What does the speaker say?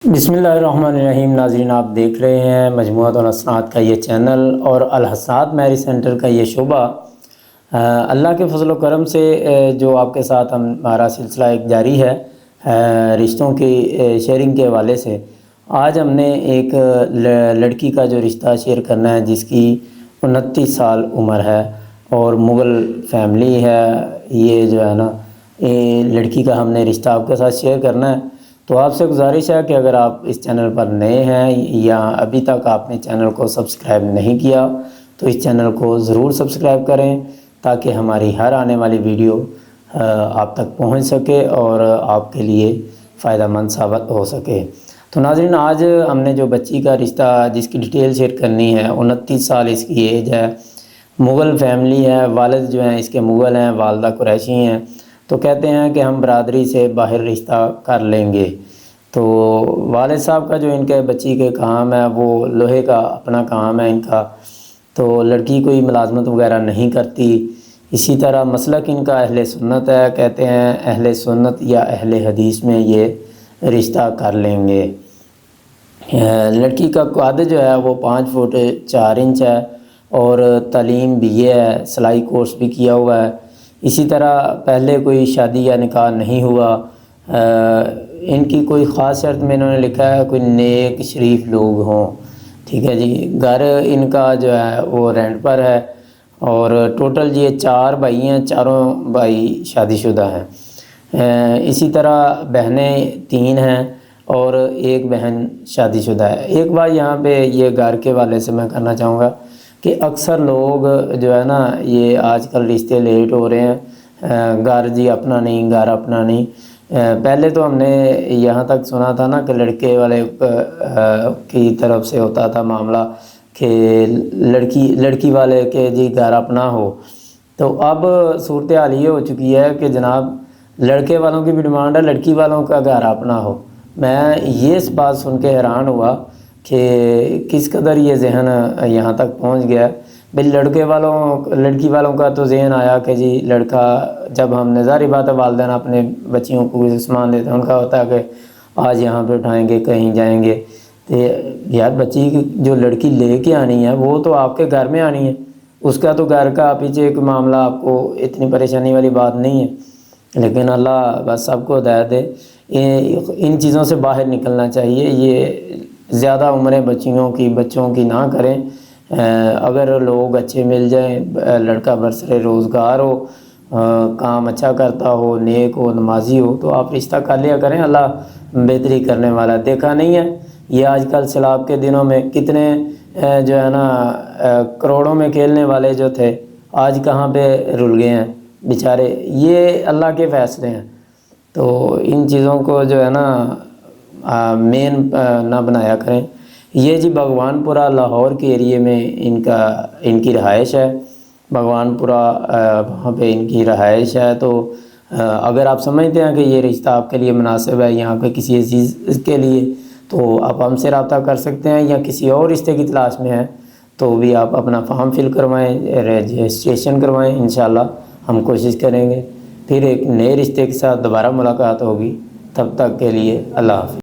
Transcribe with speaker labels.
Speaker 1: बिस्मिल्लाहिर्रहमानिर्रहीम। नाज़रीन, आप देख रहे हैं मजमूअत अलहसनात का ये चैनल और अलहसनात मैरिज सेंटर का ये शोबा। अल्लाह के फजल व करम से जो आपके साथ हमारा सिलसिला एक जारी है रिश्तों की शेयरिंग के हवाले से। आज हमने एक लड़की का जो रिश्ता शेयर करना है जिसकी 29 साल उम्र है और मुग़ल फैमिली है। ये जो है ना, ये लड़की का हमने रिश्ता आपके साथ शेयर करना है। तो आपसे गुजारिश है कि अगर आप इस चैनल पर नए हैं या अभी तक आपने चैनल को सब्सक्राइब नहीं किया तो इस चैनल को ज़रूर सब्सक्राइब करें ताकि हमारी हर आने वाली वीडियो आप तक पहुंच सके और आपके लिए फ़ायदेमंद साबित हो सके। तो नाज़रीन, आज हमने जो बच्ची का रिश्ता जिसकी डिटेल शेयर करनी है, 29 साल इसकी एज है, मुग़ल फैमिली है, वालिद जो हैं इसके मुग़ल हैं, वालदा कुरैशी हैं। तो कहते हैं कि हम बरादरी से बाहर रिश्ता कर लेंगे। तो वालिद साहब का जो इनके बच्ची के काम है वो लोहे का अपना काम है इनका। तो लड़की कोई मुलाजमत वगैरह नहीं करती। इसी तरह मसलक इनका अहले सुन्नत है। कहते हैं अहले सुन्नत या अहले हदीस में ये रिश्ता कर लेंगे। लड़की का कद जो है वो 5 फुट 4 इंच है और तालीम BA है, सिलाई कोर्स भी किया हुआ है। इसी तरह पहले कोई शादी या निकाह नहीं हुआ। इनकी कोई ख़ास शर्त में इन्होंने लिखा है कोई नेक शरीफ लोग हों। ठीक है जी। घर इनका जो है वो रेंट पर है और टोटल ये 4 भाई हैं, चारों भाई शादीशुदा हैं। इसी तरह बहनें 3 हैं और एक बहन शादीशुदा है। एक बार यहाँ पे ये घर के वाले से मैं करना चाहूँगा कि अक्सर लोग जो है ना, ये आजकल रिश्ते लेट हो रहे हैं। घर जी अपना नहीं, घर अपना नहीं। पहले तो हमने यहाँ तक सुना था ना कि लड़के वाले की तरफ से होता था मामला कि लड़की वाले के जी घर अपना हो। तो अब सूरत हाल ये हो चुकी है कि जनाब लड़के वालों की भी डिमांड है लड़की वालों का घर अपना हो। मैं ये इस बात सुन के हैरान हुआ कि किस कदर ये जहन यहाँ तक पहुँच गया। भाई लड़की वालों का तो जहन आया कि जी लड़का, जब हम नज़ारी बात है वालिदैन अपने बच्चियों को सामान देते हैं, उनका होता है कि आज यहाँ पे उठाएंगे कहीं जाएंगे। तो यार बच्ची जो लड़की लेके आनी है वो तो आपके घर में आनी है, उसका तो घर का पीछे एक मामला, आपको इतनी परेशानी वाली बात नहीं है। लेकिन अल्लाह बस सबको हिदायत दे, इन चीज़ों से बाहर निकलना चाहिए। ये ज़्यादा उम्रें बच्चों की ना करें। अगर लोग अच्छे मिल जाएं, लड़का बरसरे रोज़गार हो, काम अच्छा करता हो, नेक हो, नमाजी हो, तो आप रिश्ता कर लिया करें। अल्लाह बेहतरी करने वाला। देखा नहीं है ये आजकल सैलाब के दिनों में कितने जो है ना करोड़ों में खेलने वाले जो थे आज कहाँ पे रुल गए हैं बेचारे। ये अल्लाह के फ़ैसले हैं। तो इन चीज़ों को जो है ना मेन ना बनाया करें। ये जी भगवानपुरा लाहौर के एरिए में इनकी रहाइश है। भगवानपुरा वहाँ पे इनकी रहाइश है। तो अगर आप समझते हैं कि ये रिश्ता आपके लिए मुनासिब है यहाँ पे किसी चीज़ के लिए, तो आप हमसे रब्ता कर सकते हैं। या किसी और रिश्ते की तलाश में हैं तो भी आप अपना फॉर्म फिल करवाएँ, रजिस्ट्रेशन करवाएँ। इंशाल्लाह हम कोशिश करेंगे फिर एक नए रिश्ते के साथ दोबारा मुलाकात होगी। तब तक के लिए अल्लाह हाफ़िज़।